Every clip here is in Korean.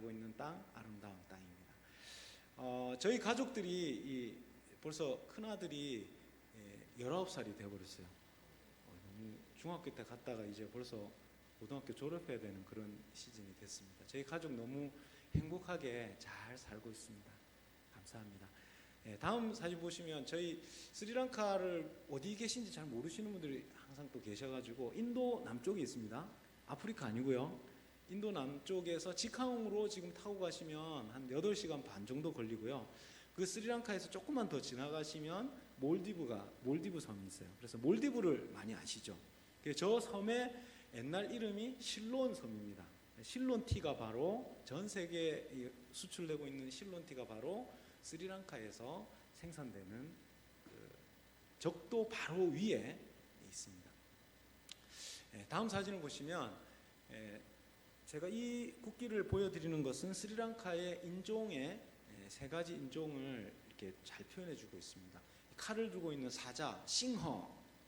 살고 있는 땅, 아름다운 땅입니다. 저희 가족들이 벌써 큰아들이 19살이 되어버렸어요. 너무 중학교 때 갔다가 이제 벌써 고등학교 졸업해야 되는 그런 시즌이 됐습니다. 저희 가족 너무 행복하게 잘 살고 있습니다. 감사합니다. 다음 사진 보시면 저희 스리랑카를 어디 계신지 잘 모르시는 분들이 항상 또 계셔가지고 인도 남쪽에 있습니다. 아프리카 아니고요. 인도 남쪽에서 직항으로 지금 타고 가시면 한 8시간 반 정도 걸리고요. 그 스리랑카에서 조금만 더 지나가시면 몰디브 섬이 있어요. 그래서 몰디브를 많이 아시죠? 저 섬의 옛날 이름이 실론 섬입니다. 실론 티가 바로 전 세계에 수출되고 있는 실론 티가 바로 스리랑카에서 생산되는 적도 바로 위에 있습니다. 다음 사진을 보시면 제가 이 국기를 보여드리는 것은 스리랑카의 인종의 3가지 인종을 이렇게 잘 표현해주고 있습니다. 칼을 들고 있는 사자,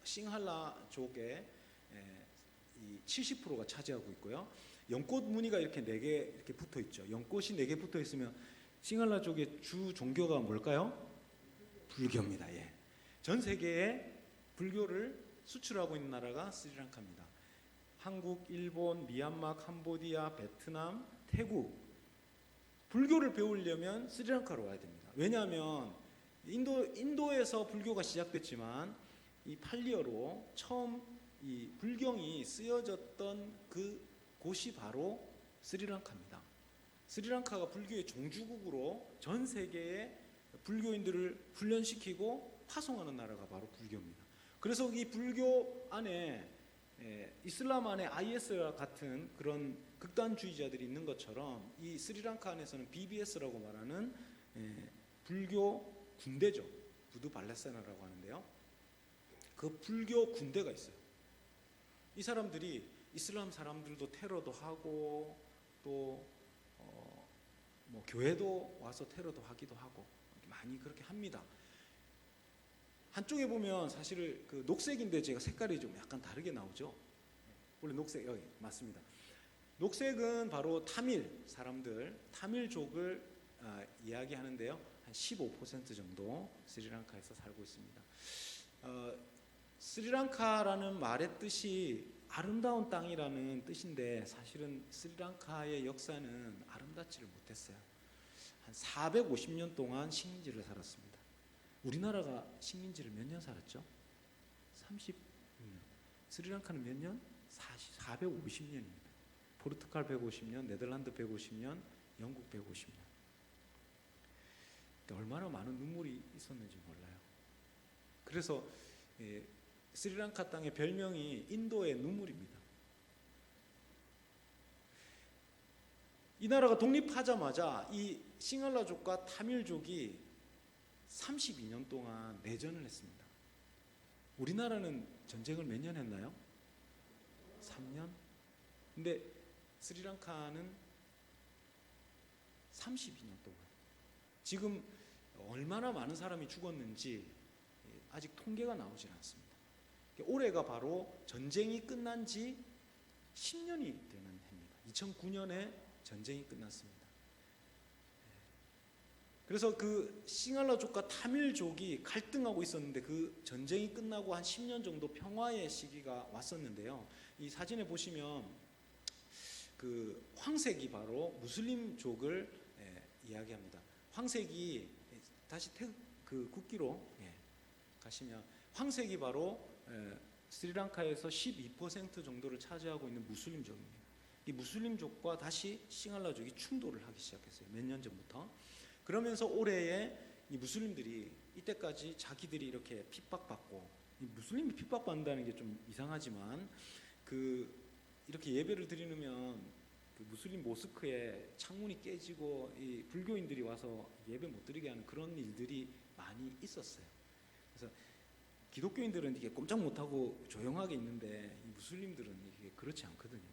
싱할라족의 70%가 차지하고 있고요. 연꽃 무늬가 이렇게 4개 이렇게 붙어 있죠. 연꽃이 4개 붙어 있으면 싱할라족의 주 종교가 뭘까요? 불교입니다. 전 세계에 불교를 수출하고 있는 나라가 스리랑카입니다. 한국, 일본, 미얀마, 캄보디아, 베트남, 태국. 불교를 배우려면 스리랑카로 와야 됩니다. 왜냐하면 인도에서 불교가 시작됐지만 이 팔리어로 처음 이 불경이 쓰여졌던 그 곳이 바로 스리랑카입니다. 스리랑카가 불교의 종주국으로 전 세계의 불교인들을 훈련시키고 파송하는 나라가 바로 불교입니다. 그래서 이 불교 안에 이슬람 안에 IS와 같은 그런 극단주의자들이 있는 것처럼 이 스리랑카 안에서는 BBS라고 말하는 불교 군대죠. 부두 발레세나라고 하는데요. 그 불교 군대가 있어요. 이 사람들이 이슬람 사람들도 테러도 하고 또 뭐 교회도 와서 테러도 하기도 하고 많이 그렇게 합니다. 한쪽에 보면 사실 그 녹색인데 제가 색깔이 좀 약간 다르게 나오죠. 원래 녹색 여기 맞습니다. 녹색은 바로 타밀 사람들, 타밀족을 이야기하는데요. 한 15% 정도 스리랑카에서 살고 있습니다. 스리랑카라는 말의 뜻이 아름다운 땅이라는 뜻인데 사실은 스리랑카의 역사는 아름답지를 못했어요. 한 450년 동안 식민지를 살았습니다. 우리나라가 식민지를 몇 년 살았죠? 36년. 스리랑카는 몇 년? 450년입니다. 포르투갈 150년, 네덜란드 150년, 영국 150년. 얼마나 많은 눈물이 있었는지 몰라요. 그래서 스리랑카 땅의 별명이 인도의 눈물입니다. 이 나라가 독립하자마자 이 싱할라족과 타밀족이 32년 동안 내전을 했습니다. 우리나라는 전쟁을 몇 년 했나요? 3년? 근데 스리랑카는 32년 동안. 지금 얼마나 많은 사람이 죽었는지 아직 통계가 나오질 않습니다. 올해가 바로 전쟁이 끝난 지 10년이 되는 해입니다. 2009년에 전쟁이 끝났습니다. 그래서 그 싱할라족과 타밀족이 갈등하고 있었는데 그 전쟁이 끝나고 한 10년 정도 평화의 시기가 왔었는데요. 이 사진에 보시면 그 황색이 바로 무슬림족을 이야기합니다. 황색이 다시 그 국기로 가시면 황색이 바로 스리랑카에서 12% 정도를 차지하고 있는 무슬림족입니다. 이 무슬림족과 다시 싱할라족이 충돌을 하기 시작했어요. 몇 년 전부터. 그러면서 올해에 이 무슬림들이 이때까지 자기들이 이렇게 핍박받고, 이 무슬림이 핍박받는다는 게 좀 이상하지만 이렇게 예배를 드리면 그 무슬림 모스크에 창문이 깨지고 이 불교인들이 와서 예배 못 드리게 하는 그런 일들이 많이 있었어요. 그래서 기독교인들은 이게 꼼짝 못하고 조용하게 있는데 이 무슬림들은 이게 그렇지 않거든요.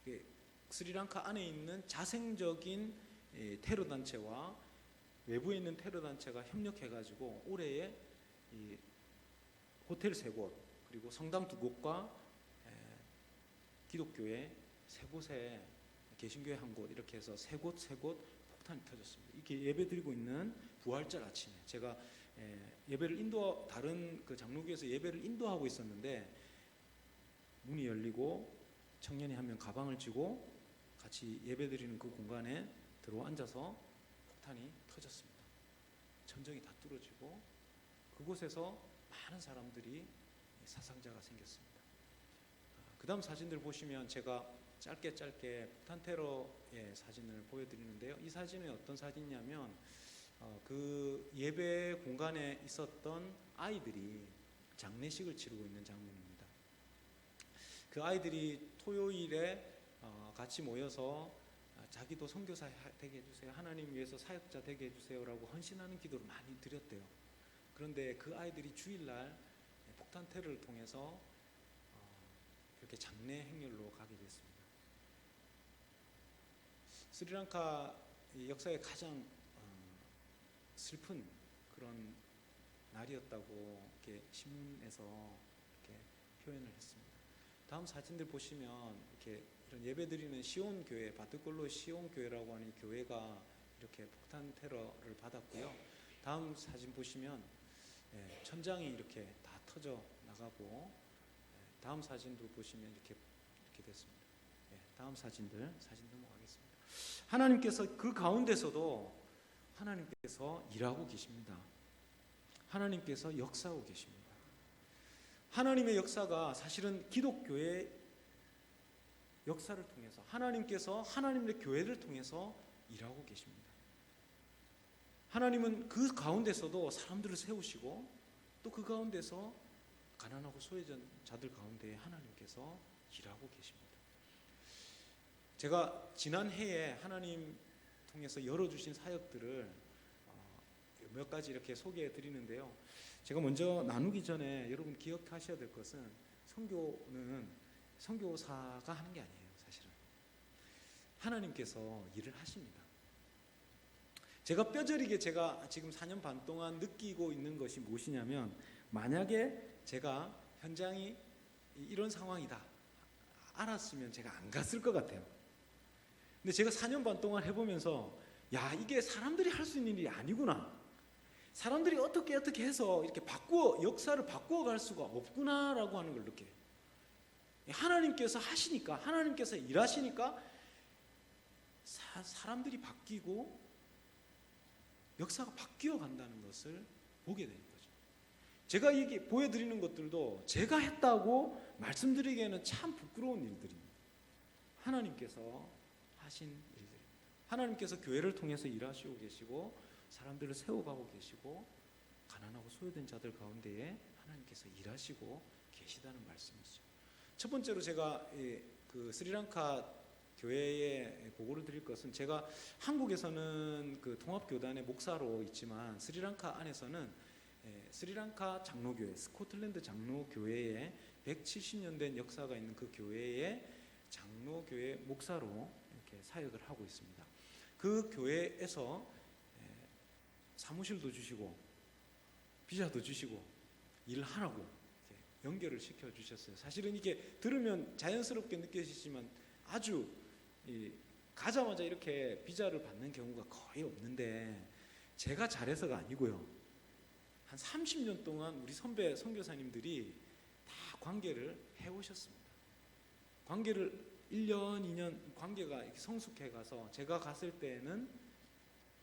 이게 스리랑카 안에 있는 자생적인 테러 단체와 외부에 있는 테러 단체가 협력해가지고 올해에 이 호텔 3곳 그리고 성당 2곳과 기독교회 3곳에 개신교회 한 곳 이렇게 해서 세 곳 폭탄이 터졌습니다. 이렇게 예배드리고 있는 부활절 아침에 제가 예배를 다른 그 장로교에서 예배를 인도하고 있었는데 문이 열리고 청년이 한 명 가방을 쥐고 같이 예배드리는 그 공간에 들어 앉아서 폭탄이 터졌습니다. 천정이 다 뚫어지고 그곳에서 많은 사람들이 사상자가 생겼습니다. 그 다음 사진들 보시면 제가 짧게 폭탄 테러의 사진을 보여드리는데요. 이 사진은 어떤 사진이냐면 그 예배 공간에 있었던 아이들이 장례식을 치르고 있는 장면입니다. 그 아이들이 토요일에 같이 모여서 자기도 선교사 되게 해주세요, 하나님 위해서 사역자 되게 해주세요라고 헌신하는 기도를 많이 드렸대요. 그런데 그 아이들이 주일날 폭탄 테러를 통해서 이렇게 장례 행렬로 가게 됐습니다. 스리랑카 역사의 가장 슬픈 그런 날이었다고 이렇게 신문에서 이렇게 표현을 했습니다. 다음 사진들 보시면 이렇게 이런 예배드리는 시온 교회, 바트골로 시온 교회라고 하는 교회가 이렇게 폭탄 테러를 받았고요. 다음 사진 보시면 천장이 이렇게 다 터져 나가고, 다음 사진도 보시면 이렇게 됐습니다. 다음 사진 넘어가겠습니다. 하나님께서 그 가운데서도 하나님께서 일하고 계십니다. 하나님께서 역사하고 계십니다. 하나님의 역사가 사실은 기독교의 역사를 통해서 하나님께서 하나님의 교회를 통해서 일하고 계십니다. 하나님은 그 가운데서도 사람들을 세우시고 또 그 가운데서 가난하고 소외자들 가운데 하나님께서 일하고 계십니다. 제가 지난 해에 하나님 통해서 열어주신 사역들을 몇 가지 이렇게 소개해 드리는데요. 제가 먼저 나누기 전에 여러분 기억하셔야 될 것은 선교는 선교사가 하는 게 아니에요. 사실은 하나님께서 일을 하십니다. 제가 뼈저리게 제가 지금 4년 반 동안 느끼고 있는 것이 무엇이냐면, 만약에 제가 현장이 이런 상황이다 알았으면 제가 안 갔을 것 같아요. 근데 제가 4년 반 동안 해보면서 이게 사람들이 할 수 있는 일이 아니구나, 사람들이 어떻게 해서 이렇게 역사를 바꾸어 갈 수가 없구나라고 하는 걸 느껴요. 하나님께서 하시니까, 하나님께서 일하시니까 사람들이 바뀌고 역사가 바뀌어 간다는 것을 보게 되는 거죠. 제가 이게 보여드리는 것들도 제가 했다고 말씀드리기에는 참 부끄러운 일들입니다. 하나님께서 하신 일들입니다. 하나님께서 교회를 통해서 일하시고 계시고 사람들을 세워가고 계시고 가난하고 소외된 자들 가운데에 하나님께서 일하시고 계시다는 말씀이죠. 첫 번째로 제가 그 스리랑카 교회에 보고를 드릴 것은, 제가 한국에서는 그 통합교단의 목사로 있지만 스리랑카 안에서는 스리랑카 장로교회, 스코틀랜드 장로교회에 170년 된 역사가 있는 그 교회의 장로교회 목사로 이렇게 사역을 하고 있습니다. 그 교회에서 사무실도 주시고 비자도 주시고 일하라고 연결을 시켜 주셨어요. 사실은 이게 들으면 자연스럽게 느껴지지만 아주 가자마자 이렇게 비자를 받는 경우가 거의 없는데, 제가 잘해서가 아니고요, 한 30년 동안 우리 선배 선교사님들이 다 관계를 해오셨습니다. 관계를 1년, 2년 관계가 성숙해 가서 제가 갔을 때는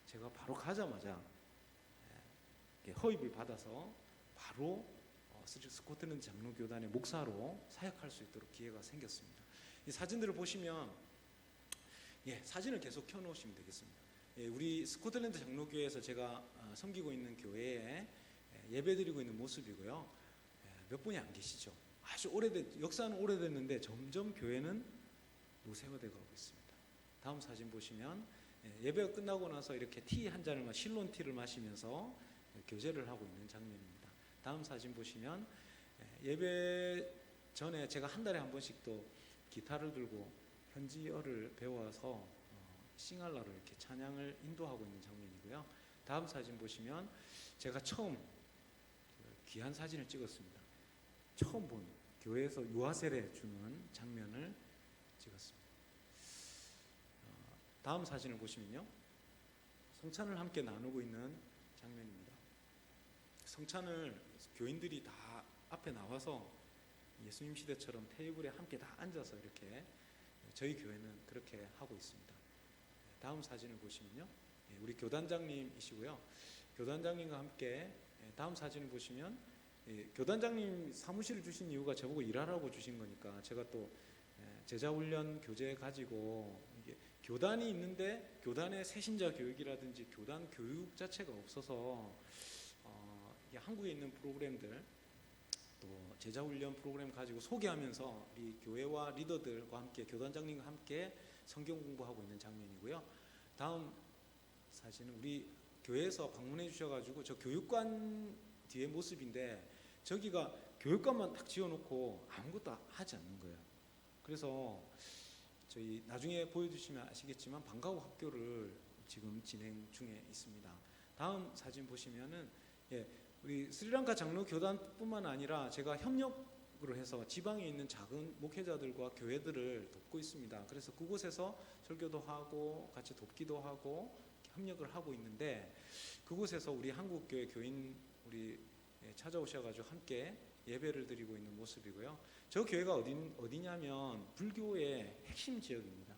제가 바로 가자마자 허입을 받아서 바로 스코틀랜드 장로교단의 목사로 사역할 수 있도록 기회가 생겼습니다. 이 사진들을 보시면 사진을 계속 켜놓으시면 되겠습니다. 우리 스코틀랜드 장로교회에서 제가 섬기고 있는 교회에 예배드리고 있는 모습이고요. 몇 분이 안 계시죠. 아주 역사는 오래됐는데 점점 교회는 노쇠화되어 가고 있습니다. 다음 사진 보시면 예배가 끝나고 나서 이렇게 티 한 잔을 실론 티를 마시면서 교제를 하고 있는 장면입니다. 다음 사진 보시면 예배 전에 제가 한 달에 한 번씩 또 기타를 들고 현지어를 배워서 싱할라로 이렇게 찬양을 인도하고 있는 장면이고요. 다음 사진 보시면 제가 처음 귀한 사진을 찍었습니다. 처음 본 교회에서 유아세례 주는 장면을 찍었습니다. 다음 사진을 보시면요, 성찬을 함께 나누고 있는 장면입니다. 성찬을 교인들이 다 앞에 나와서 예수님 시대처럼 테이블에 함께 다 앉아서 이렇게, 저희 교회는 그렇게 하고 있습니다. 다음 사진을 보시면요, 우리 교단장님이시고요. 교단장님과 함께, 다음 사진을 보시면, 교단장님 사무실을 주신 이유가 저보고 일하라고 주신 거니까 제가 또 제자훈련 교재 가지고, 이게 교단이 있는데 교단의 새신자 교육이라든지 교단 교육 자체가 없어서 이게 한국에 있는 프로그램들, 또 제자훈련 프로그램 가지고 소개하면서 이 교회와 리더들과 함께, 교단장님과 함께 성경 공부하고 있는 장면이고요. 다음 사진은 우리 교회에서 방문해 주셔가지고 저 교육관 뒤에 모습인데, 저기가 교육관만 딱 지어놓고 아무것도 하지 않는 거예요. 그래서 저희 나중에 보여주시면 아시겠지만 방과후 학교를 지금 진행 중에 있습니다. 다음 사진 보시면은, 우리 스리랑카 장로 교단뿐만 아니라 제가 협력으로 해서 지방에 있는 작은 목회자들과 교회들을 돕고 있습니다. 그래서 그곳에서 설교도 하고 같이 돕기도 하고 협력을 하고 있는데, 그곳에서 우리 한국교회 교인 우리 찾아오셔가지고 함께 예배를 드리고 있는 모습이고요. 저 교회가 어디냐면 불교의 핵심 지역입니다.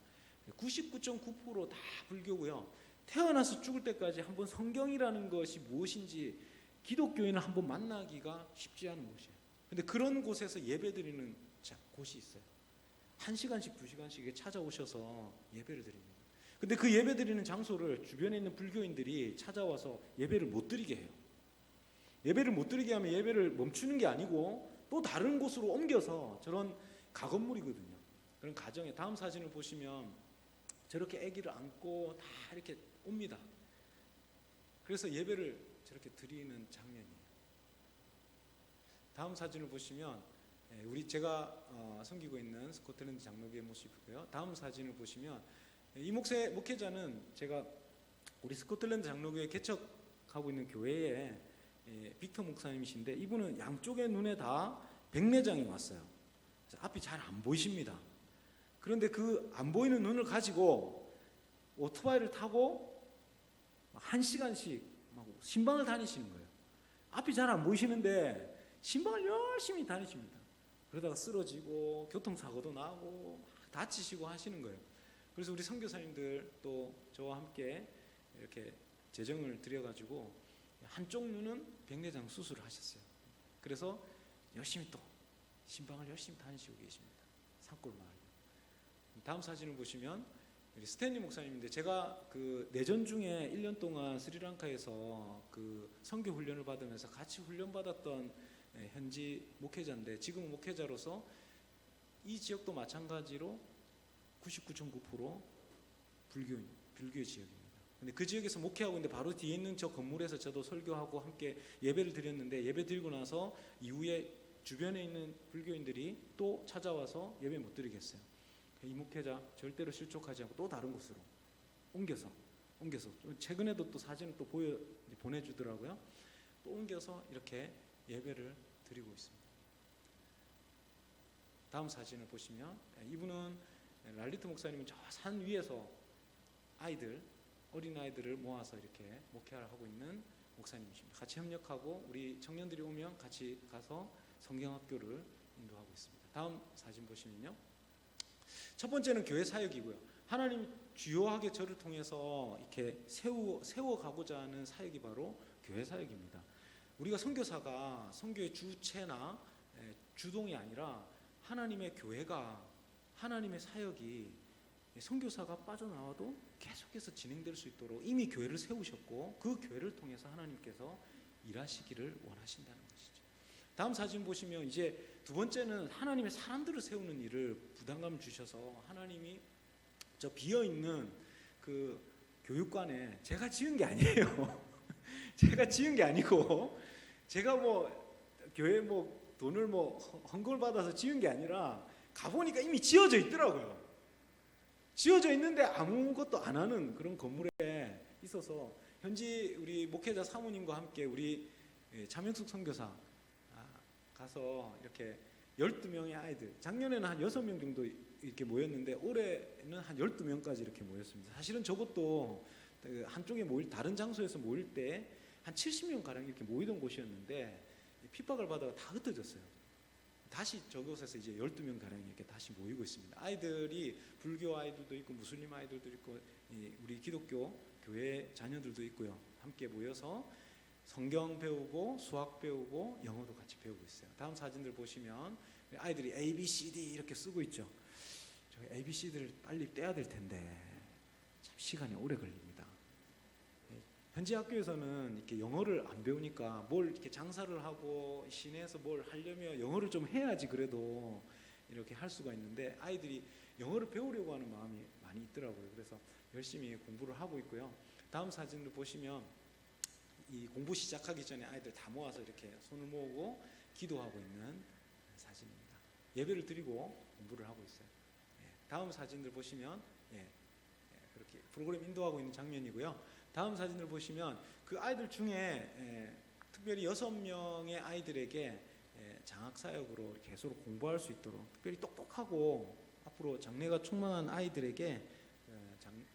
99.9% 다 불교고요. 태어나서 죽을 때까지 한번 성경이라는 것이 무엇인지 기독교인을 한번 만나기가 쉽지 않은 곳이에요. 근데 그런 곳에서 예배 드리는 곳이 있어요. 1시간씩 2시간씩 찾아오셔서 예배를 드립니다. 근데 그 예배 드리는 장소를 주변에 있는 불교인들이 찾아와서 예배를 못 드리게 해요. 예배를 못 드리게 하면 예배를 멈추는 게 아니고 또 다른 곳으로 옮겨서, 저런 가건물이거든요. 그런 가정에, 다음 사진을 보시면 저렇게 아기를 안고 다 이렇게 옵니다. 그래서 예배를 저렇게 드리는 장면이에요. 다음 사진을 보시면 제가 섬기고 있는 스코틀랜드 장로교회 모습이고요. 다음 사진을 보시면 이 목회자는 제가 우리 스코틀랜드 장로교회 개척하고 있는 교회에 빅터 목사님이신데, 이분은 양쪽의 눈에 다 백내장이 왔어요. 그래서 앞이 잘 안 보이십니다. 그런데 그 안 보이는 눈을 가지고 오토바이를 타고 1시간씩 막 신방을 다니시는 거예요. 앞이 잘 안 보이시는데 신방을 열심히 다니십니다. 그러다가 쓰러지고 교통사고도 나고 다치시고 하시는 거예요. 그래서 우리 선교사님들 또 저와 함께 이렇게 재정을 드려가지고 한쪽 눈은 백내장 수술을 하셨어요. 그래서 열심히 또 신방을 열심히 다니시고 계십니다. 산골마을. 다음 사진을 보시면 우리 스탠리 목사님인데, 제가 그 내전 중에 1년 동안 스리랑카에서 그 선교 훈련을 받으면서 같이 훈련받았던 현지 목회자인데, 지금 목회자로서 이 지역도 마찬가지로 99.9% 불교의 지역입니다. 근데 그 지역에서 목회하고 있는데 바로 뒤에 있는 저 건물에서 저도 설교하고 함께 예배를 드렸는데, 예배 드리고 나서 이후에 주변에 있는 불교인들이 또 찾아와서 예배 못 드리겠어요. 이 목회자 절대로 실족하지 않고 또 다른 곳으로 옮겨서 최근에도 또 사진을 또 보내주더라고요. 또 옮겨서 이렇게 예배를 드리고 있습니다. 다음 사진을 보시면, 이분은 랄리트 목사님은 저 산 위에서 어린아이들을 모아서 이렇게 목회를 하고 있는 목사님이십니다. 같이 협력하고 우리 청년들이 오면 같이 가서 성경학교를 인도하고 있습니다. 다음 사진 보시면요, 첫 번째는 교회 사역이고요. 하나님 주요하게 저를 통해서 이렇게 세워가고자 하는 사역이 바로 교회 사역입니다. 우리가 선교사가 선교의 주체나 주동이 아니라 하나님의 교회가, 하나님의 사역이 선교사가 빠져나와도 계속해서 진행될 수 있도록 이미 교회를 세우셨고, 그 교회를 통해서 하나님께서 일하시기를 원하신다는 것이죠. 다음 사진 보시면, 이제 두 번째는 하나님의 사람들을 세우는 일을 부담감 주셔서 하나님이 저 비어있는 그 교육관에 제가 지은 게 아니에요. 제가 지은 게 아니고, 제가 교회 돈을 헌금을 받아서 지은 게 아니라 가보니까 이미 지어져 있더라고요. 지어져 있는데 아무것도 안 하는 그런 건물에 있어서, 현지 우리 목회자 사모님과 함께 우리 차명숙 선교사 가서 이렇게 12명의 아이들, 작년에는 한 6명 정도 이렇게 모였는데 올해는 한 12명까지 이렇게 모였습니다. 사실은 저것도 한쪽에 다른 장소에서 모일 때 한 70명 가량 이렇게 모이던 곳이었는데 핍박을 받아가 다 흩어졌어요. 다시 저곳에서 이제 12명 가량이 이렇게 다시 모이고 있습니다. 아이들이 불교 아이들도 있고 무슬림 아이들도 있고 우리 기독교 교회 자녀들도 있고요. 함께 모여서 성경 배우고 수학 배우고 영어도 같이 배우고 있어요. 다음 사진들 보시면 아이들이 A, B, C, D 이렇게 쓰고 있죠. 저 A, B, C, D를 빨리 떼야 될 텐데 참 시간이 오래 걸립니다. 현지 학교에서는 이렇게 영어를 안 배우니까 뭘 이렇게 장사를 하고 시내에서 뭘 하려면 영어를 좀 해야지 그래도 이렇게 할 수가 있는데 아이들이 영어를 배우려고 하는 마음이 많이 있더라고요. 그래서 열심히 공부를 하고 있고요. 다음 사진을 보시면 이 공부 시작하기 전에 아이들 다 모아서 이렇게 손을 모으고 기도하고 있는 사진입니다. 예배를 드리고 공부를 하고 있어요. 다음 사진들 보시면 그렇게 프로그램 인도하고 있는 장면이고요. 다음 사진을 보시면 그 아이들 중에 특별히 6명의 아이들에게 장학사역으로 계속 공부할 수 있도록 특별히 똑똑하고 앞으로 장래가 충만한 아이들에게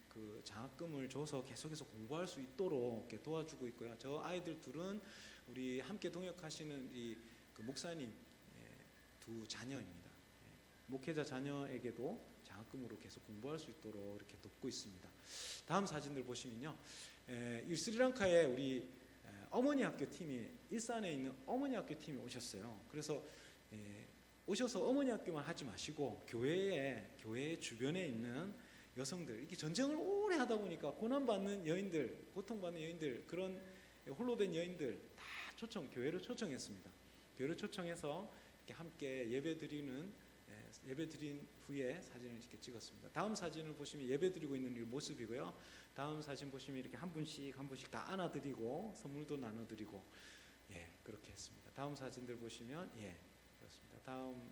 그 장학금을 줘서 계속해서 공부할 수 있도록 이렇게 도와주고 있고요. 저 아이들 둘은 우리 함께 동역하시는 그 목사님 두 자녀입니다. 목회자 자녀에게도 장학금으로 계속 공부할 수 있도록 이렇게 돕고 있습니다. 다음 사진들 보시면요, 이 스리랑카에 우리 어머니 학교 팀이 일산에 있는 어머니 학교 팀이 오셨어요. 그래서 오셔서 어머니 학교만 하지 마시고 교회 주변에 있는 여성들, 이렇게 전쟁을 오래 하다 보니까 고난받는 여인들, 고통받는 여인들, 그런 홀로 된 여인들 다 교회로 초청했습니다. 교회로 초청해서 이렇게 함께 예배드린 후에 사진을 이렇게 찍었습니다. 다음 사진을 보시면 예배드리고 있는 이 모습이고요. 다음 사진 보시면 이렇게 한 분씩 다 안아드리고 선물도 나눠드리고 그렇게 했습니다. 다음 사진들 보시면 그렇습니다. 다음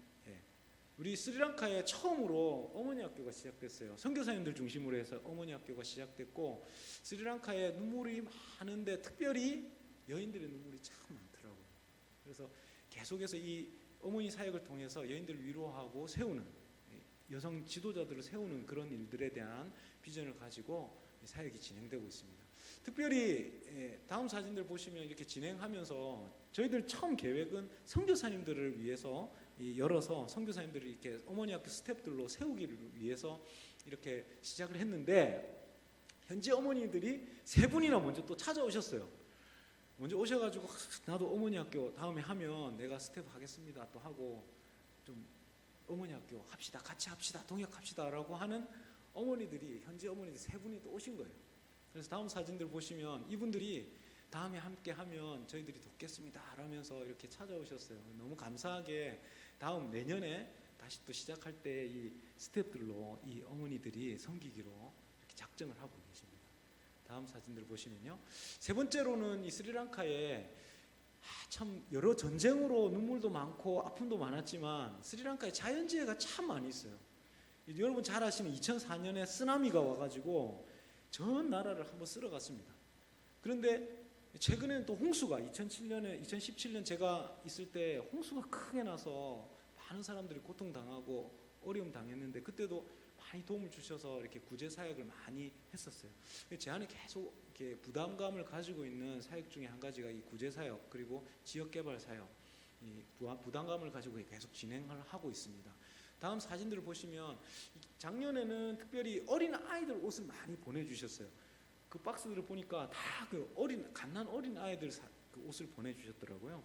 우리 스리랑카에 처음으로 어머니 학교가 시작됐어요. 선교사님들 중심으로 해서 어머니 학교가 시작됐고 스리랑카에 눈물이 많은데 특별히 여인들의 눈물이 참 많더라고요. 그래서 계속해서 이 어머니 사역을 통해서 여인들을 위로하고 세우는 여성 지도자들을 세우는 그런 일들에 대한 비전을 가지고 사역이 진행되고 있습니다. 특별히 다음 사진들 보시면 이렇게 진행하면서 저희들 처음 계획은 선교사님들을 위해서 열어서 선교사님들을 이렇게 어머니 학교 스태프들로 세우기를 위해서 이렇게 시작을 했는데 현지 어머니들이 3분이나 먼저 또 찾아오셨어요. 먼저 오셔가지고 나도 어머니 학교 다음에 하면 내가 스태프 하겠습니다 또 하고 좀 어머니 학교 합시다, 같이 합시다, 동역합시다라고 하는 현지 어머니들 3분이 또 오신 거예요. 그래서 다음 사진들 보시면 이분들이 다음에 함께 하면 저희들이 돕겠습니다 라면서 이렇게 찾아오셨어요. 너무 감사하게 내년에 다시 또 시작할 때 이 스태프들로 이 어머니들이 섬기기로 이렇게 작정을 하고 계십니다. 다음 사진들 보시면요. 세 번째로는 이 스리랑카에 참 여러 전쟁으로 눈물도 많고 아픔도 많았지만 스리랑카에 자연재해가 참 많이 있어요. 여러분 잘 아시는 2004년에 쓰나미가 와가지고 전 나라를 한번 쓸어갔습니다. 그런데 최근에는 또 홍수가 2017년 제가 있을 때 홍수가 크게 나서 많은 사람들이 고통당하고 어려움 당했는데 그때도 많이 도움을 주셔서 이렇게 구제 사역을 많이 했었어요. 제 안에 계속 이렇게 부담감을 가지고 있는 사역 중에 한 가지가 이 구제 사역 그리고 지역 개발 사역, 이 부담감을 가지고 계속 진행을 하고 있습니다. 다음 사진들을 보시면 작년에는 특별히 어린 아이들 옷을 많이 보내주셨어요. 그 박스들을 보니까 다 그 갓난 어린 아이들 그 옷을 보내주셨더라고요.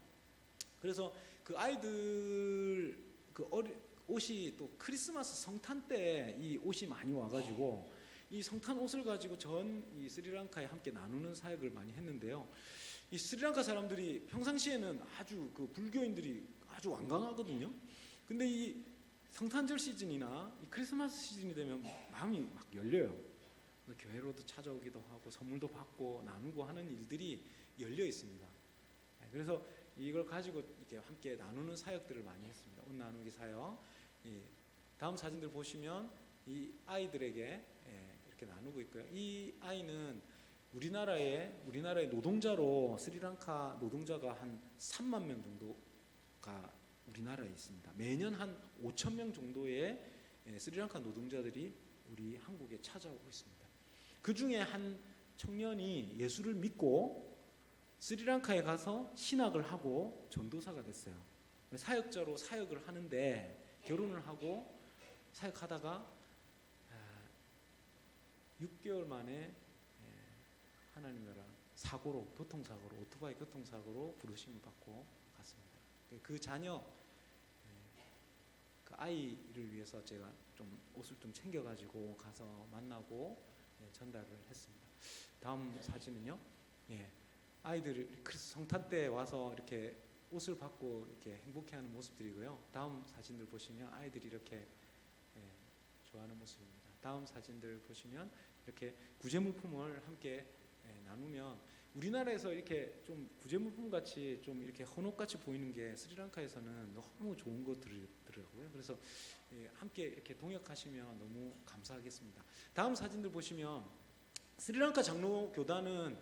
그래서 그 아이들 옷이 또 크리스마스 성탄 때 이 옷이 많이 와가지고 이 성탄 옷을 가지고 이 스리랑카에 함께 나누는 사역을 많이 했는데요. 이 스리랑카 사람들이 평상시에는 아주 그 불교인들이 아주 완강하거든요. 근데 이 성탄절 시즌이나 이 크리스마스 시즌이 되면 마음이 막 열려요. 교회로도 찾아오기도 하고 선물도 받고 나누고 하는 일들이 열려 있습니다. 그래서 이걸 가지고 이렇게 함께 나누는 사역들을 많이 했습니다. 옷 나누기 사역. 다음 사진들 보시면 이 아이들에게 이렇게 나누고 있고요. 이 아이는 우리나라의 노동자로 스리랑카 노동자가 한 3만 명 정도가 우리나라에 있습니다. 매년 한 5천 명 정도의 스리랑카 노동자들이 우리 한국에 찾아오고 있습니다. 그 중에 한 청년이 예수를 믿고 스리랑카에 가서 신학을 하고 전도사가 됐어요. 사역자로 사역을 하는데 결혼을 하고 사역하다가 6개월 만에 하나님 나라 사고로, 교통사고로, 오토바이 교통사고로 부르심을 받고 갔습니다. 그 자녀, 그 아이를 위해서 제가 좀 옷을 좀 챙겨가지고 가서 만나고 전달을 했습니다. 다음 사진은요. 아이들이 성탄 때 와서 이렇게 옷을 받고 이렇게 행복해하는 모습들이고요. 다음 사진들 보시면 아이들이 이렇게 좋아하는 모습입니다. 다음 사진들 보시면 이렇게 구제물품을 함께 나누면 우리나라에서 이렇게 좀 구제물품 같이 좀 이렇게 헌옷같이 보이는 게 스리랑카에서는 너무 좋은 것들이더라고요. 그래서 함께 이렇게 동역하시면 너무 감사하겠습니다. 다음 사진들 보시면 스리랑카 장로교단은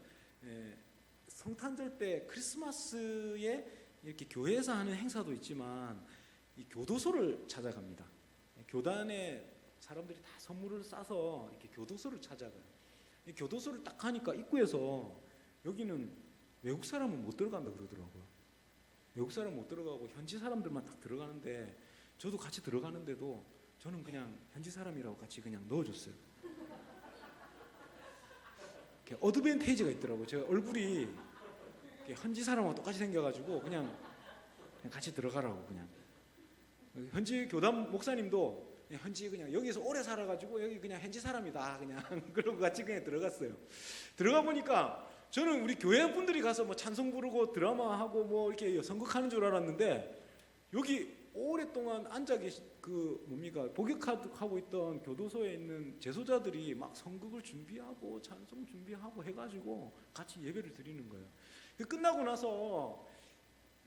성탄절 때 크리스마스에 이렇게 교회에서 하는 행사도 있지만 이 교도소를 찾아갑니다. 교단에 사람들이 다 선물을 싸서 이렇게 교도소를 찾아가요. 이 교도소를 딱 가니까 입구에서 여기는 외국 사람은 못 들어간다 그러더라고요. 외국 사람은 못 들어가고 현지 사람들만 딱 들어가는데 저도 같이 들어가는데도 저는 그냥 현지 사람이라고 같이 그냥 넣어줬어요. 어드밴테이지가 있더라고요. 제가 얼굴이 현지 사람하고 똑같이 생겨가지고 그냥 같이 들어가라고 그냥. 현지 교단 목사님도 현지 그냥 여기서 오래 살아가지고 여기 그냥 현지 사람이다 그냥 그러고 같이 그냥 들어갔어요. 들어가 보니까 저는 우리 교회 분들이 가서 뭐 찬송 부르고 드라마 하고 뭐 이렇게 선곡하는 줄 알았는데 여기 오랫동안 앉아 계신 복역하고 있던 교도소에 있는 제소자들이 막 선곡을 준비하고 찬송 준비하고 해가지고 같이 예배를 드리는 거예요. 끝나고 나서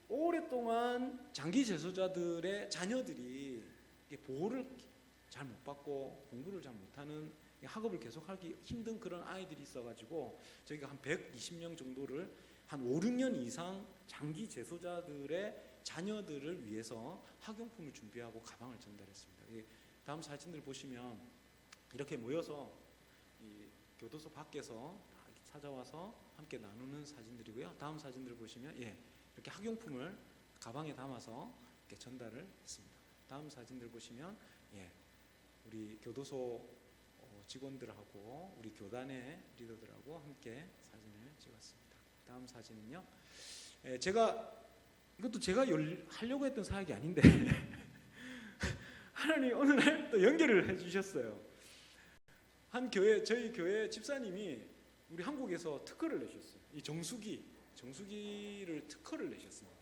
오랫동안 장기 제소자들의 자녀들이 보호를 잘 못 받고 공부를 잘 못하는 학업을 계속하기 힘든 그런 아이들이 있어가지고 저희가 한 120명 정도를 한 5, 6년 이상 장기 재소자들의 자녀들을 위해서 학용품을 준비하고 가방을 전달했습니다. 다음 사진들 보시면 이렇게 모여서 이 교도소 밖에서 찾아와서 함께 나누는 사진들이고요. 다음 사진들 보시면 이렇게 학용품을 가방에 담아서 이렇게 전달을 했습니다. 다음 사진들 보시면 우리 교도소 직원들하고 우리 교단의 리더들하고 함께 사진을 찍었습니다. 다음 사진은요. 이것도 제가 하려고 했던 사역이 아닌데 하나님 어느 날 또 연결을 해주셨어요. 저희 교회 집사님이 우리 한국에서 특허를 내셨어요. 이 정수기를 특허를 내셨습니다.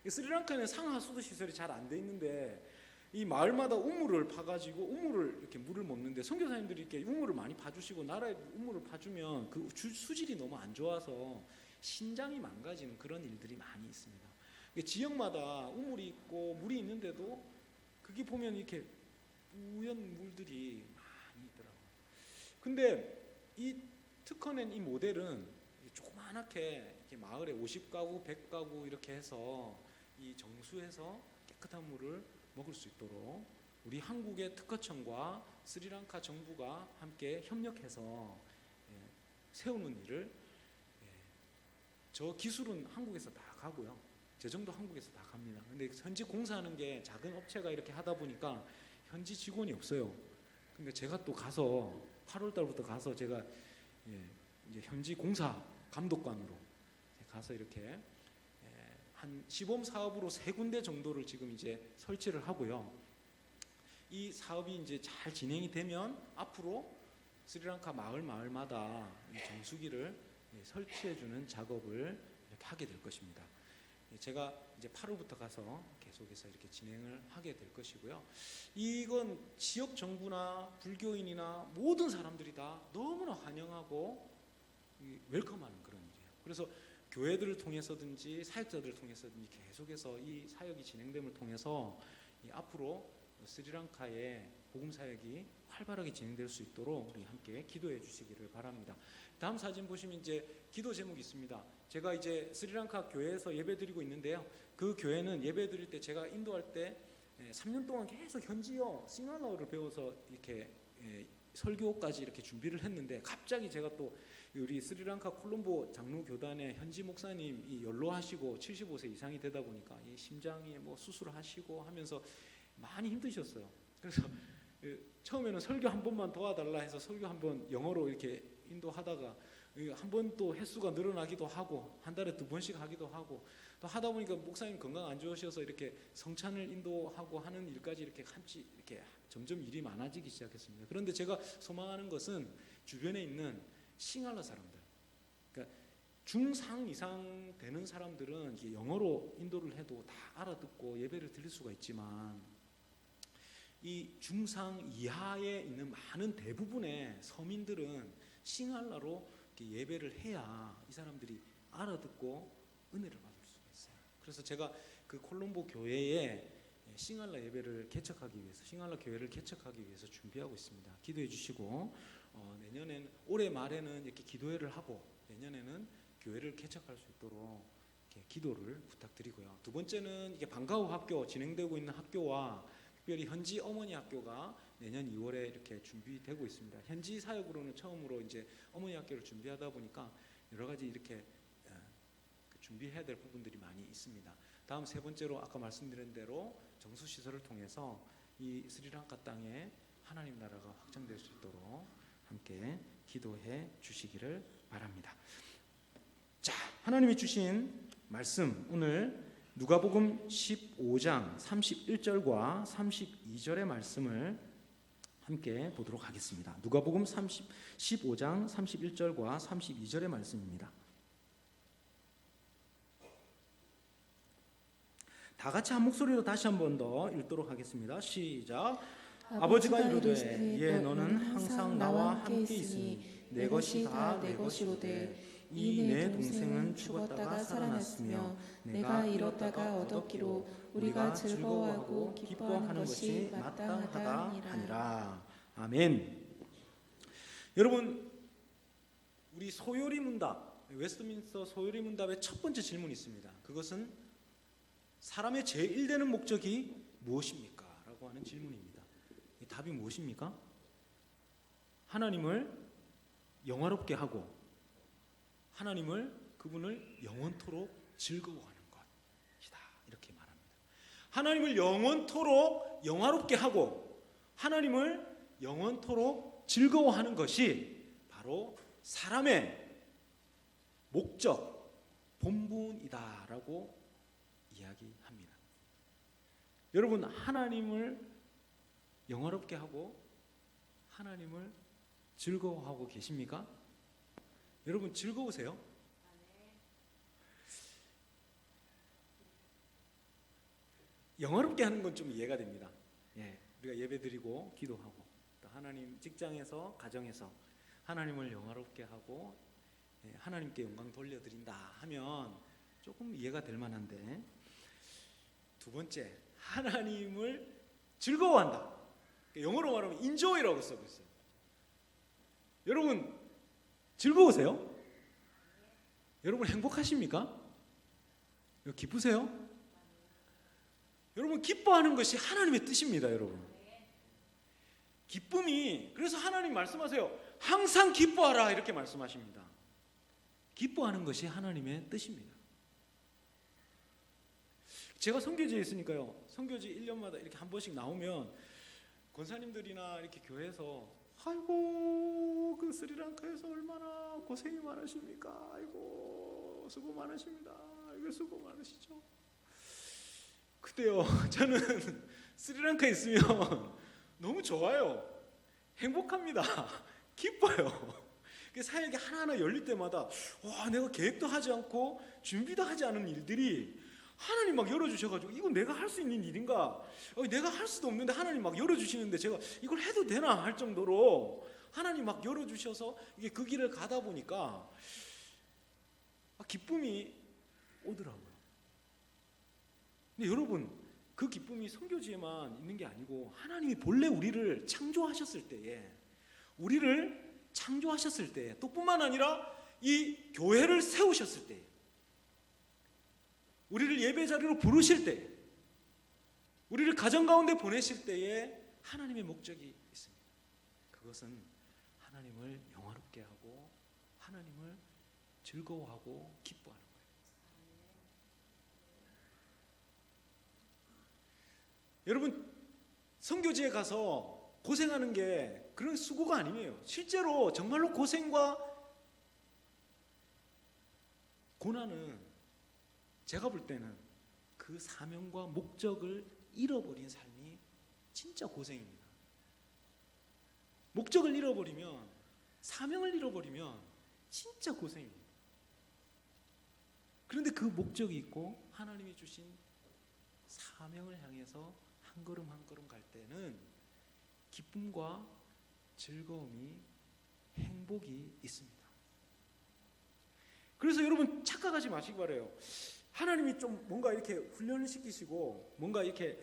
스리랑카는 상하수도 시설이 잘 안 돼 있는데 이 마을마다 우물을 파가지고 우물을 이렇게 물을 먹는데 선교사님들이 이렇게 우물을 많이 파주시고 나라에 우물을 파주면 그 수질이 너무 안 좋아서 신장이 망가지는 그런 일들이 많이 있습니다. 지역마다 우물이 있고 물이 있는데도 그게 보면 이렇게 뿌연 물들이 많이 있더라고요. 근데 이 특허낸 이 모델은 조그만하게 이렇게 마을에 50가구, 100가구 이렇게 해서 이 정수해서 깨끗한 물을 먹을 수 있도록 우리 한국의 특허청과 스리랑카 정부가 함께 협력해서 세우는 일을 저 기술은 한국에서 다 가고요. 재정도 한국에서 다 갑니다. 근데 현지 공사하는 게 작은 업체가 이렇게 하다 보니까 현지 직원이 없어요. 근데 제가 또 가서 8월 달부터 가서 제가 이제 현지 공사 감독관으로 가서 이렇게 한 시범 사업으로 3군데 정도를 지금 이제 설치를 하고요. 이 사업이 이제 잘 진행이 되면 앞으로 스리랑카 마을마다 이 정수기를 설치해주는 작업을 이렇게 하게 될 것입니다. 제가 이제 8월부터 가서 계속해서 이렇게 진행을 하게 될 것이고요. 이건 지역 정부나 불교인이나 모든 사람들이 다 너무나 환영하고 웰컴하는 그런 일이에요. 그래서 교회들을 통해서든지 사역자들을 통해서든지 계속해서 이 사역이 진행됨을 통해서 앞으로 스리랑카의 복음 사역이 활발하게 진행될 수 있도록 우리 함께 기도해 주시기를 바랍니다. 다음 사진 보시면 이제 기도 제목이 있습니다. 제가 이제 스리랑카 교회에서 예배드리고 있는데요. 그 교회는 예배드릴 때 제가 인도할 때 3년 동안 계속 현지어 싱할라어를 배워서 이렇게 설교까지 이렇게 준비를 했는데 갑자기 제가 또 우리 스리랑카 콜롬보 장로 교단의 현지 목사님이 연로하시고 75세 이상이 되다 보니까 이 심장에 뭐 수술하시고 하면서 많이 힘드셨어요. 그래서 처음에는 설교 한 번만 도와달라 해서 설교 한 번 영어로 이렇게 인도하다가 한 번 또 횟수가 늘어나기도 하고 한 달에 2번씩 하기도 하고 또 하다 보니까 목사님 건강 안 좋으셔서 이렇게 성찬을 인도하고 하는 일까지 이렇게 같이 이렇게 점점 일이 많아지기 시작했습니다. 그런데 제가 소망하는 것은 주변에 있는 싱할라 사람들, 그러니까 중상 이상 되는 사람들은 이게 영어로 인도를 해도 다 알아듣고 예배를 드릴 수가 있지만 이 중상 이하에 있는 많은 대부분의 서민들은 싱할라로 예배를 해야 이 사람들이 알아듣고 은혜를 받을 수가 있어요. 그래서 제가 그 콜롬보 교회에 싱할라 예배를 개척하기 위해서, 싱할라 교회를 개척하기 위해서 준비하고 있습니다. 기도해 주시고 내년엔 올해 말에는 이렇게 기도회를 하고 내년에는 교회를 개척할 수 있도록 이렇게 기도를 부탁드리고요. 두 번째는 이게 방과후 학교 진행되고 있는 학교와 특별히 현지 어머니 학교가 내년 2월에 이렇게 준비되고 있습니다. 현지 사역으로는 처음으로 이제 어머니 학교를 준비하다 보니까 여러 가지 이렇게 준비해야 될 부분들이 많이 있습니다. 다음 세 번째로 아까 말씀드린 대로 정수 시설을 통해서 이 스리랑카 땅에 하나님 나라가 확장될 수 있도록 함께 기도해 주시기를 바랍니다. 자, 하나님이 주신 말씀 오늘 누가복음 15장 31절과 32절의 말씀을 함께 보도록 하겠습니다. 누가복음 15장 31절과 32절의 말씀입니다. 다 같이 한 목소리로 다시 한 번 더 읽도록 하겠습니다. 시작. 아버지가 이르되 예 너는 항상 나와 함께 있으니 내 것이 다 내 것이로되 이 내 동생은 죽었다가 살아났으며 내가 잃었다가 얻었기로 우리가 즐거워하고 기뻐하는 것이 마땅하다 하니라. 아멘. 여러분, 우리 소요리 문답, 웨스트민스터 소요리 문답의 첫 번째 질문이 있습니다. 그것은 사람의 제1되는 목적이 무엇입니까? 라고 하는 질문입니다. 이 답이 무엇입니까? 하나님을 영화롭게 하고 하나님을 그분을 영원토록 즐거워하는 것이다. 이렇게 말합니다. 하나님을 영원토록 영화롭게 하고 하나님을 영원토록 즐거워하는 것이 바로 사람의 목적, 본분이다라고 이야기합니다. 여러분, 하나님을 영화롭게 하고 하나님을 즐거워하고 계십니까? 여러분 즐거우세요? 영화롭게 하는 건 좀 이해가 됩니다. 우리가 예배드리고 기도하고 또 하나님 직장에서 가정에서 하나님을 영화롭게 하고 하나님께 영광 돌려드린다 하면 조금 이해가 될 만한데, 두 번째 하나님을 즐거워한다. 영어로 말하면 enjoy라고 쓰고 있어요. 여러분 즐거우세요? 여러분 행복하십니까? 기쁘세요? 여러분 기뻐하는 것이 하나님의 뜻입니다. 여러분 기쁨이, 그래서 하나님 말씀하세요. 항상 기뻐하라 이렇게 말씀하십니다. 기뻐하는 것이 하나님의 뜻입니다. 제가 선교지에 있으니까요, 선교지 1년마다 이렇게 한 번씩 나오면 권사님들이나 이렇게 교회에서 아이고 그 스리랑카에서 얼마나 고생이 많으십니까? 아이고 수고 많으십니다. 이거 수고 많으시죠? 그때요 저는 스리랑카에 있으면 너무 좋아요. 행복합니다. 기뻐요. 사역이 하나하나 열릴 때마다 와, 내가 계획도 하지 않고 준비도 하지 않은 일들이 하나님 막 열어주셔가지고 이건 내가 할 수 있는 일인가? 내가 할 수도 없는데 하나님 막 열어주시는데 제가 이걸 해도 되나 할 정도로 하나님 막 열어주셔서 이게 그 길을 가다 보니까 기쁨이 오더라고요. 근데 여러분 그 기쁨이 선교지에만 있는 게 아니고 하나님이 본래 우리를 창조하셨을 때에 또 뿐만 아니라 이 교회를 세우셨을 때 우리를 예배 자리로 부르실 때 우리를 가정 가운데 보내실 때에 하나님의 목적이 있습니다. 그것은 하나님을 영화롭게 하고 하나님을 즐거워하고 기뻐하는 거예요. 여러분, 선교지에 가서 고생하는 게 그런 수고가 아니에요. 실제로 정말로 고생과 고난은 제가 볼 때는 그 사명과 목적을 잃어버린 삶이 진짜 고생입니다. 목적을 잃어버리면, 사명을 잃어버리면 진짜 고생입니다. 그런데 그 목적이 있고 하나님이 주신 사명을 향해서 한 걸음 한 걸음 갈 때는 기쁨과 즐거움이, 행복이 있습니다. 그래서 여러분 착각하지 마시기 바라요. 하나님이 좀 뭔가 이렇게 훈련을 시키시고 뭔가 이렇게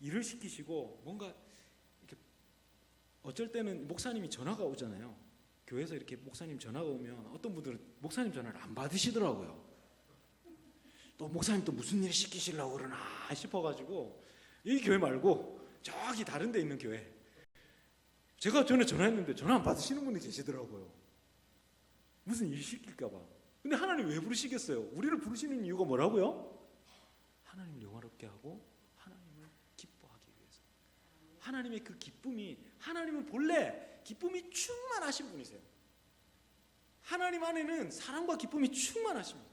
일을 시키시고 뭔가 이렇게 어쩔 때는 목사님이 전화가 오잖아요. 교회에서 이렇게 목사님 전화가 오면 어떤 분들은 목사님 전화를 안 받으시더라고요. 또 목사님 또 무슨 일 시키시려고 그러나 싶어가지고 이 교회 말고 저기 다른 데 있는 교회, 제가 전에 전화했는데 전화 안 받으시는 분이 계시더라고요. 무슨 일 시킬까 봐. 근데 하나님 왜 부르시겠어요? 우리를 부르시는 이유가 뭐라고요? 하나님을 영화롭게 하고 하나님을 기뻐하기 위해서. 하나님의 그 기쁨이, 하나님은 본래 기쁨이 충만하신 분이세요. 하나님 안에는 사랑과 기쁨이 충만하십니다.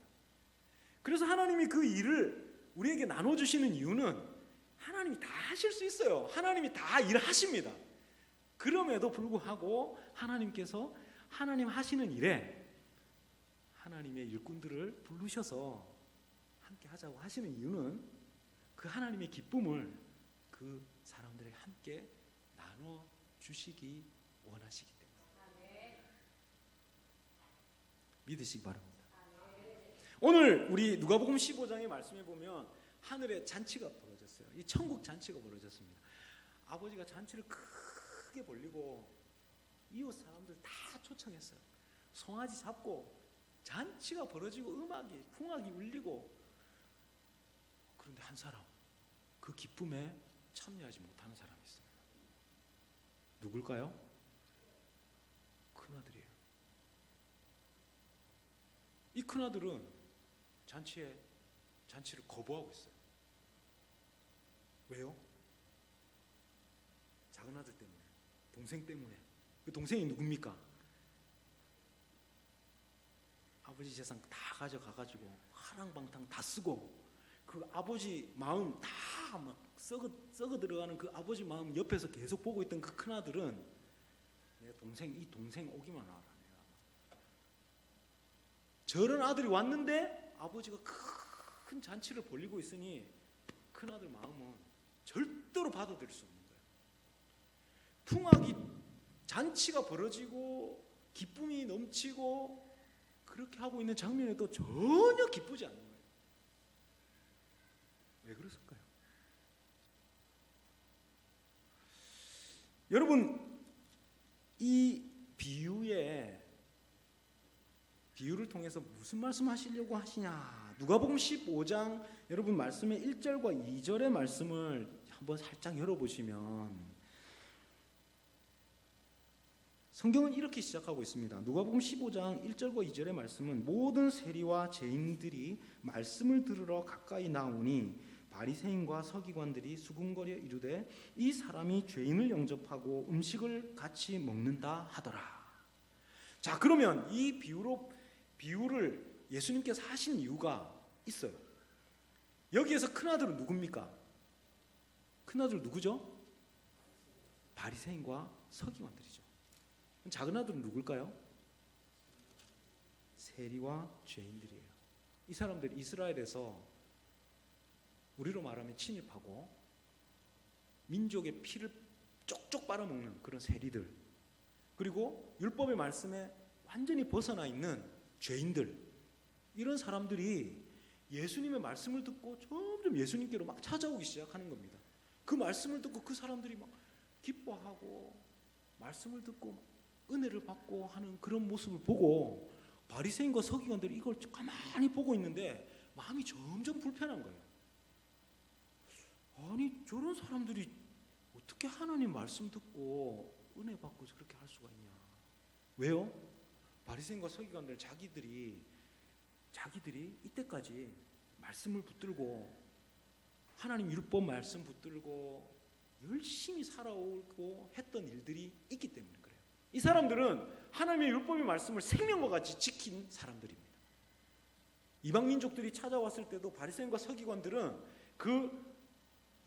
그래서 하나님이 그 일을 우리에게 나눠주시는 이유는 하나님이 다 하실 수 있어요. 하나님이 다 일하십니다. 그럼에도 불구하고 하나님께서 하나님 하시는 일에 하나님의 일꾼들을 부르셔서 함께 하자고 하시는 이유는 그 하나님의 기쁨을 그 사람들에게 함께 나눠 주시기 원하시기 때문에. 믿으시기 바랍니다. 오늘 우리 누가복음 15장의 말씀에 보면 하늘에 잔치가 벌어졌어요. 이 천국 잔치가 벌어졌습니다. 아버지가 잔치를 크게 벌리고 이웃 사람들 다 초청했어요. 송아지 잡고 잔치가 벌어지고 음악이, 풍악이 울리고. 그런데 한 사람, 그 기쁨에 참여하지 못하는 사람이 있습니다. 누굴까요? 큰아들이에요. 이 큰아들은 잔치를 거부하고 있어요. 왜요? 작은 아들 때문에, 동생 때문에. 그 동생이 누굽니까? 아버지 재산 다 가져가가지고 하랑방탕 다 쓰고 그 아버지 마음 다 막 썩어 들어가는 그 아버지 마음 옆에서 계속 보고 있던 그 큰아들은 이 동생 오기만 하라. 저런 아들이 왔는데 아버지가 큰 잔치를 벌리고 있으니 큰아들 마음은 절대로 받아들일 수 없는 거예요. 풍악이, 잔치가 벌어지고 기쁨이 넘치고 그렇게 하고 있는 장면에도 전혀 기쁘지 않는 거예요. 왜 그랬을까요? 여러분, 이 비유를 통해서 무슨 말씀하시려고 하시냐? 누가복음 15장 여러분 말씀의 1절과 2절의 말씀을 한번 살짝 열어보시면 성경은 이렇게 시작하고 있습니다. 누가복음 15장 1절과 2절의 말씀은 모든 세리와 죄인들이 말씀을 들으러 가까이 나오니 바리새인과 서기관들이 수군거려 이르되 이 사람이 죄인을 영접하고 음식을 같이 먹는다 하더라. 자, 그러면 이 비유를 예수님께서 하신 이유가 있어요. 여기에서 큰아들은 누굽니까? 큰아들 누구죠? 바리새인과 서기관들이죠. 작은 아들은 누굴까요? 세리와 죄인들이에요. 이 사람들이 이스라엘에서 우리로 말하면 침입하고 민족의 피를 쪽쪽 빨아먹는 그런 세리들, 그리고 율법의 말씀에 완전히 벗어나 있는 죄인들, 이런 사람들이 예수님의 말씀을 듣고 점점 예수님께로 막 찾아오기 시작하는 겁니다. 그 말씀을 듣고 그 사람들이 막 기뻐하고 말씀을 듣고 은혜를 받고 하는 그런 모습을 보고 바리새인과 서기관들이 이걸 가만히 보고 있는데 마음이 점점 불편한 거예요. 아니 저런 사람들이 어떻게 하나님 말씀 듣고 은혜 받고 그렇게 할 수가 있냐? 왜요? 바리새인과 서기관들 자기들이 이때까지 말씀을 붙들고 하나님 율법 말씀 붙들고 열심히 살아오고 했던 일들이 있기 때문에 그래요. 이 사람들은 하나님의 율법의 말씀을 생명과 같이 지킨 사람들입니다. 이방 민족들이 찾아왔을 때도 바리새인과 서기관들은 그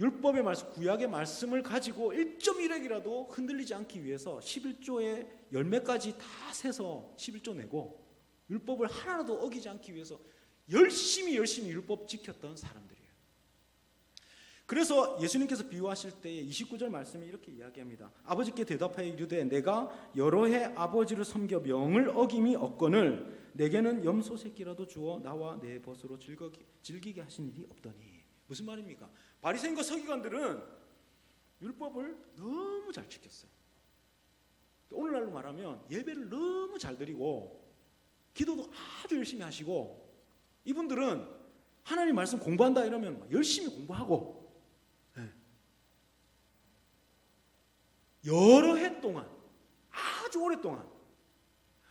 율법의 말씀, 구약의 말씀을 가지고 1.1핵이라도 흔들리지 않기 위해서 11조의 열매까지 다 세서 11조 내고 율법을 하나도 어기지 않기 위해서 열심히 율법 지켰던 사람들이에요. 그래서 예수님께서 비유하실 때에 29절 말씀이 이렇게 이야기합니다. 아버지께 대답하여 이르되 내가 여러 해 아버지를 섬겨 명을 어김이 없거늘 내게는 염소 새끼라도 주어 나와 내 벗으로 즐기게 하신 일이 없더니. 무슨 말입니까? 바리새인과 서기관들은 율법을 너무 잘 지켰어요. 오늘날로 말하면 예배를 너무 잘 드리고 기도도 아주 열심히 하시고, 이분들은 하나님 말씀 공부한다 이러면 열심히 공부하고 여러 해 동안 아주 오랫동안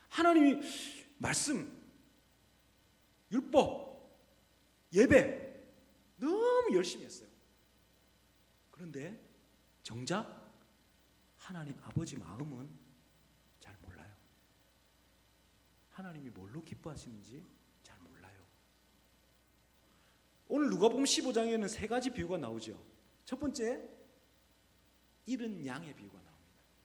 하나님이 말씀, 율법, 예배 너무 열심히 했어요. 그런데 정작 하나님 아버지 마음은 잘 몰라요. 하나님이 뭘로 기뻐하시는지 잘 몰라요. 오늘 누가복음 15장에는 세 가지 비유가 나오죠. 첫 번째, 잃은 양의 비유가 나옵니다.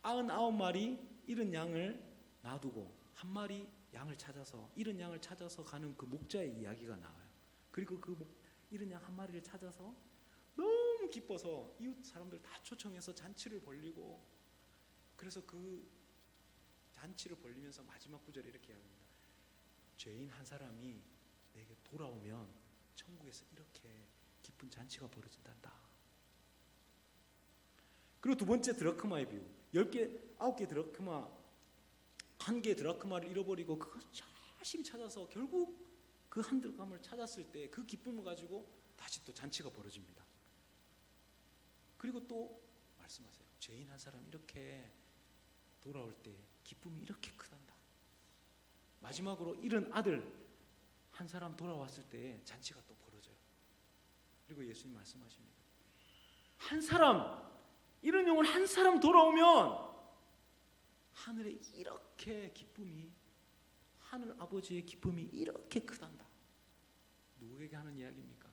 99마리 잃은 양을 놔두고 한 마리 양을 찾아서, 잃은 양을 찾아서 가는 그 목자의 이야기가 나와요. 그리고 그 잃은 양 한 마리를 찾아서 너무 기뻐서 이웃 사람들 다 초청해서 잔치를 벌리고, 그래서 그 잔치를 벌리면서 마지막 구절에 이렇게 이야기합니다. 죄인 한 사람이 내게 돌아오면 천국에서 이렇게 기쁜 잔치가 벌어진단다. 그리고 두 번째, 드라크마의 비유. 10개, 9개 드라크마, 1개 드라크마를 잃어버리고 그걸 열심히 찾아서 결국 그 한 드라크마를 찾았을 때 그 기쁨을 가지고 다시 또 잔치가 벌어집니다. 그리고 또 말씀하세요. 죄인 한 사람 이렇게 돌아올 때 기쁨이 이렇게 크단다. 마지막으로 잃은 아들 한 사람 돌아왔을 때 잔치가 또 벌어져요. 그리고 예수님 말씀하십니다. 한 사람, 잃은 영혼 한 사람 돌아오면 하늘에 이렇게 기쁨이, 하늘 아버지의 기쁨이 이렇게 크단다. 누구에게 하는 이야기입니까?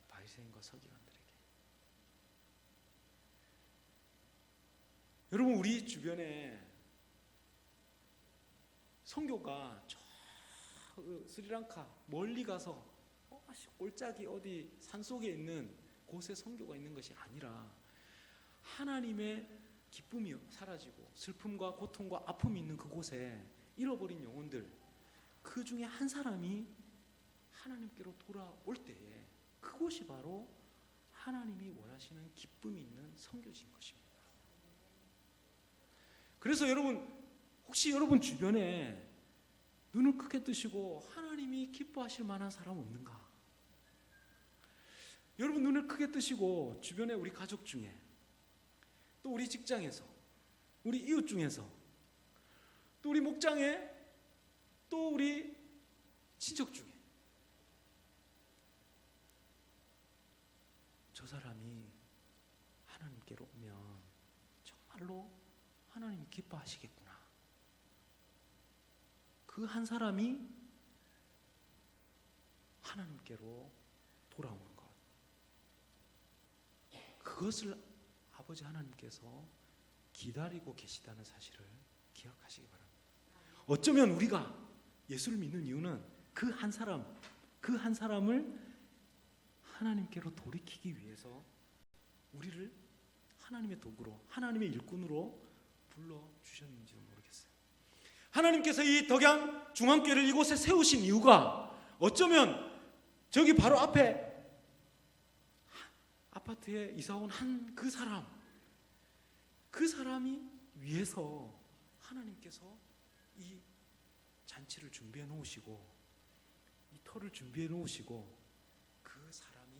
바리새인과 서기관들에게. 여러분, 우리 주변에 선교가 저 스리랑카 멀리 가서 골짜기 어디 산속에 있는 곳에 선교가 있는 것이 아니라 하나님의 기쁨이 사라지고 슬픔과 고통과 아픔이 있는 그곳에 잃어버린 영혼들, 그 중에 한 사람이 하나님께로 돌아올 때에 그곳이 바로 하나님이 원하시는 기쁨이 있는 선교지인 것입니다. 그래서 여러분, 혹시 여러분 주변에 눈을 크게 뜨시고 하나님이 기뻐하실 만한 사람 없는가? 여러분 눈을 크게 뜨시고 주변에 우리 가족 중에, 또 우리 직장에서, 우리 이웃 중에서, 또 우리 목장에, 또 우리 친척 중에 저 사람이 하나님께로 오면 정말로 하나님이 기뻐하시겠구나. 그 한 사람이 하나님께로 돌아오는 것, 그것을 아버지 하나님께서 기다리고 계시다는 사실을 기억하시기 바랍니다. 어쩌면 우리가 예수를 믿는 이유는 그 한 사람을 하나님께로 돌이키기 위해서 우리를 하나님의 도구로, 하나님의 일꾼으로 불러주셨는지도 모르겠어요. 하나님께서 이 덕양 중앙교회를 이곳에 세우신 이유가 어쩌면 저기 바로 앞에 아파트에 이사온 한 그 사람이 위해서 하나님께서 이 잔치를 준비해 놓으시고 이 터를 준비해 놓으시고 그 사람이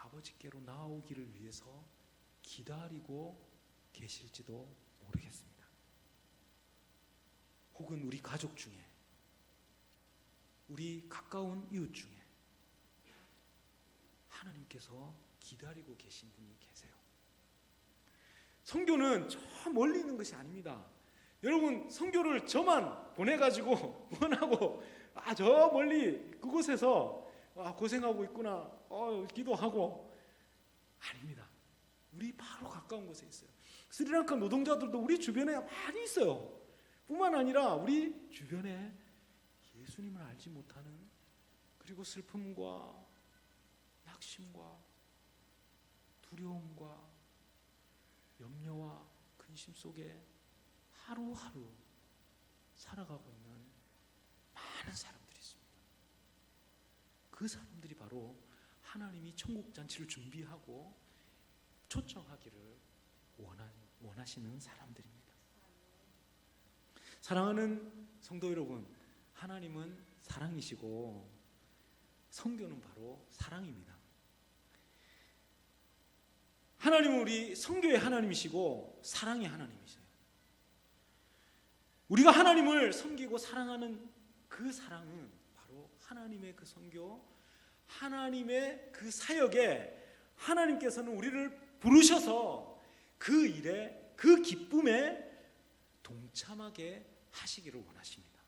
아버지께로 나오기를 위해서 기다리고 계실지도 모르겠습니다. 혹은 우리 가족 중에, 우리 가까운 이웃 중에 하나님께서 기다리고 계신 분이 계세요. 선교는 저 멀리 있는 것이 아닙니다. 여러분, 선교를 저만 보내가지고 원하고 저 멀리 그곳에서 고생하고 있구나 기도하고, 아닙니다. 우리 바로 가까운 곳에 있어요. 스리랑카 노동자들도 우리 주변에 많이 있어요. 뿐만 아니라 우리 주변에 예수님을 알지 못하는, 그리고 슬픔과 낙심과 두려움과 염려와 근심 속에 하루하루 살아가고 있는 많은 사람들이 있습니다. 그 사람들이 바로 하나님이 천국 잔치를 준비하고 초청하기를 원하시는 사람들입니다. 사랑하는 성도 여러분, 하나님은 사랑이시고 선교는 바로 사랑입니다. 하나님은 우리 선교의 하나님이시고 사랑의 하나님이세요. 우리가 하나님을 섬기고 사랑하는 그 사랑은 바로 하나님의 그 선교, 하나님의 그 사역에 하나님께서는 우리를 부르셔서 그 일에, 그 기쁨에 동참하게 하시기를 원하십니다.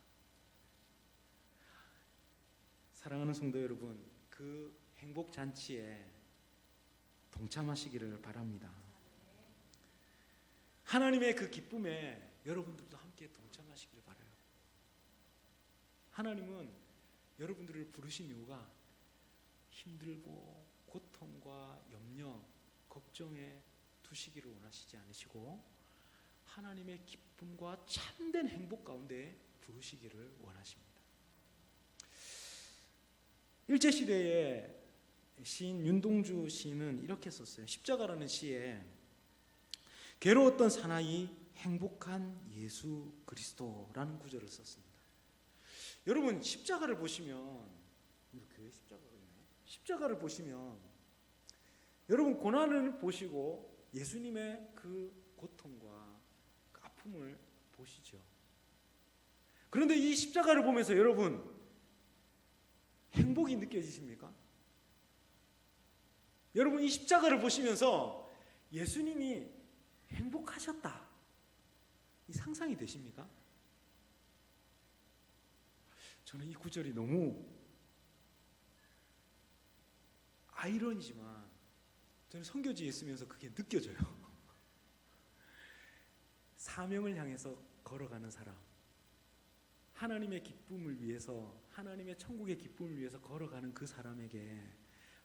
사랑하는 성도 여러분, 그 행복 잔치에 동참하시기를 바랍니다. 하나님의 그 기쁨에 여러분들도 함께 동참하시기를 바라요. 하나님은 여러분들을 부르신 이유가 힘들고 고통과 염려, 걱정에 두시기를 원하시지 않으시고 하나님의 기쁨과 참된 행복 가운데 부르시기를 원하십니다. 일제시대에 시인 윤동주 시인은 이렇게 썼어요. 십자가라는 시에 괴로웠던 사나이 행복한 예수 그리스도라는 구절을 썼습니다. 여러분, 십자가를 보시면, 이렇게 십자가가 있나요? 십자가를 보시면 여러분 고난을 보시고 예수님의 그 고통과 그 아픔을 보시죠. 그런데 이 십자가를 보면서 여러분 행복이 느껴지십니까? 여러분, 이 십자가를 보시면서 예수님이 행복하셨다, 이 상상이 되십니까? 저는 이 구절이 너무 아이러니지만 저는 선교지에 있으면서 그게 느껴져요. 사명을 향해서 걸어가는 사람, 하나님의 기쁨을 위해서, 하나님의 천국의 기쁨을 위해서 걸어가는 그 사람에게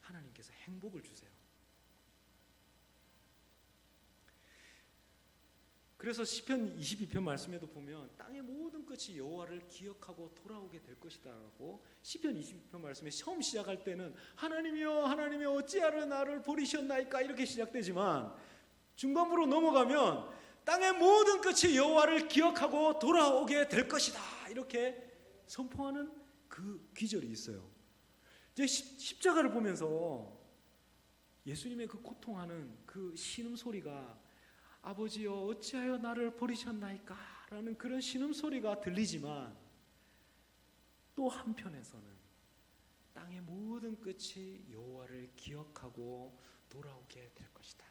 하나님께서 행복을 주세요. 그래서 시편 22편 말씀에도 보면 땅의 모든 끝이 여호와를 기억하고 돌아오게 될 것이다 라고, 시편 22편 말씀에 처음 시작할 때는 하나님이여 하나님이여 어찌하여 나를 버리셨나이까 이렇게 시작되지만 중반부로 넘어가면 땅의 모든 끝이 여호와를 기억하고 돌아오게 될 것이다 이렇게 선포하는 그 귀절이 있어요. 이제 십자가를 보면서 예수님의 그 고통하는 그 신음소리가 아버지여 어찌하여 나를 버리셨나이까 라는 그런 신음소리가 들리지만, 또 한편에서는 땅의 모든 끝이 여호와를 기억하고 돌아오게 될 것이다.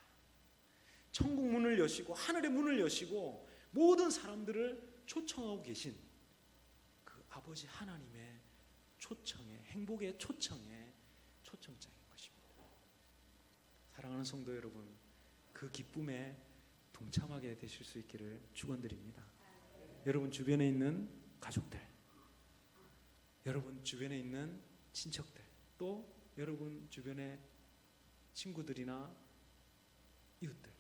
천국 문을 여시고 하늘의 문을 여시고 모든 사람들을 초청하고 계신 그 아버지 하나님의 초청에, 행복의 초청에 초청장인 것입니다. 사랑하는 성도 여러분, 그 기쁨에 동참하게 되실 수 있기를 축원드립니다. 여러분 주변에 있는 가족들, 여러분 주변에 있는 친척들, 또 여러분 주변의 친구들이나 이웃들,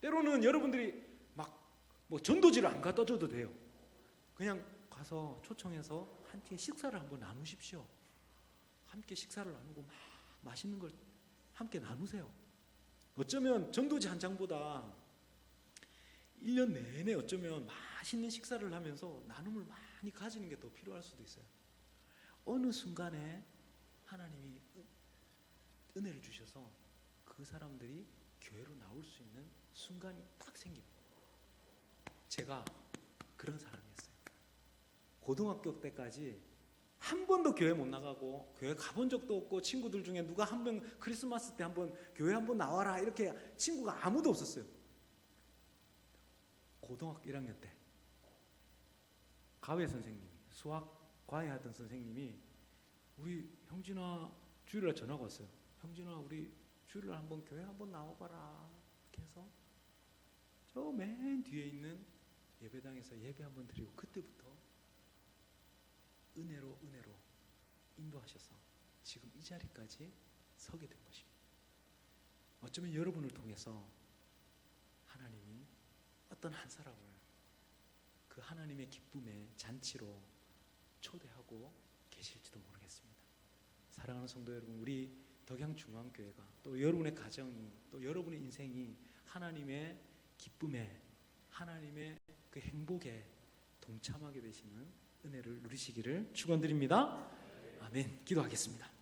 때로는 여러분들이 막 뭐 전도지를 안 갖다 줘도 돼요. 그냥 가서 초청해서 함께 식사를 한번 나누십시오. 함께 식사를 나누고 막 맛있는 걸 함께 나누세요. 어쩌면 전도지 한 장보다 1년 내내 어쩌면 맛있는 식사를 하면서 나눔을 많이 가지는 게 더 필요할 수도 있어요. 어느 순간에 하나님이 은혜를 주셔서 그 사람들이 교회로 나올 수 있는 순간이 딱 생깁니다. 제가 그런 사람이었어요. 고등학교 때까지 한 번도 교회 못 나가고 교회 가본 적도 없고 친구들 중에 누가 한 번 크리스마스 때 한번 교회 한번 나와라 이렇게 친구가 아무도 없었어요. 고등학교 1학년 때 가회 선생님이 수학 과외 하던 선생님이 우리 형진아 주일날 전화가 왔어요. 형진아 우리 주일날 한번 교회 한번 나와봐라 이렇게 해서 저 맨 뒤에 있는 예배당에서 예배 한번 드리고 그때부터 은혜로 인도하셔서 지금 이 자리까지 서게 된 것입니다. 어쩌면 여러분을 통해서 하나님이 어떤 한 사람을 그 하나님의 기쁨의 잔치로 초대하고 계실지도 모르겠습니다. 사랑하는 성도 여러분, 우리 덕양중앙교회가 또 여러분의 가정이 또 여러분의 인생이 하나님의 기쁨에 하나님의 그 행복에 동참하게 되시는 은혜를 누리시기를 축원드립니다. 아멘. 기도하겠습니다.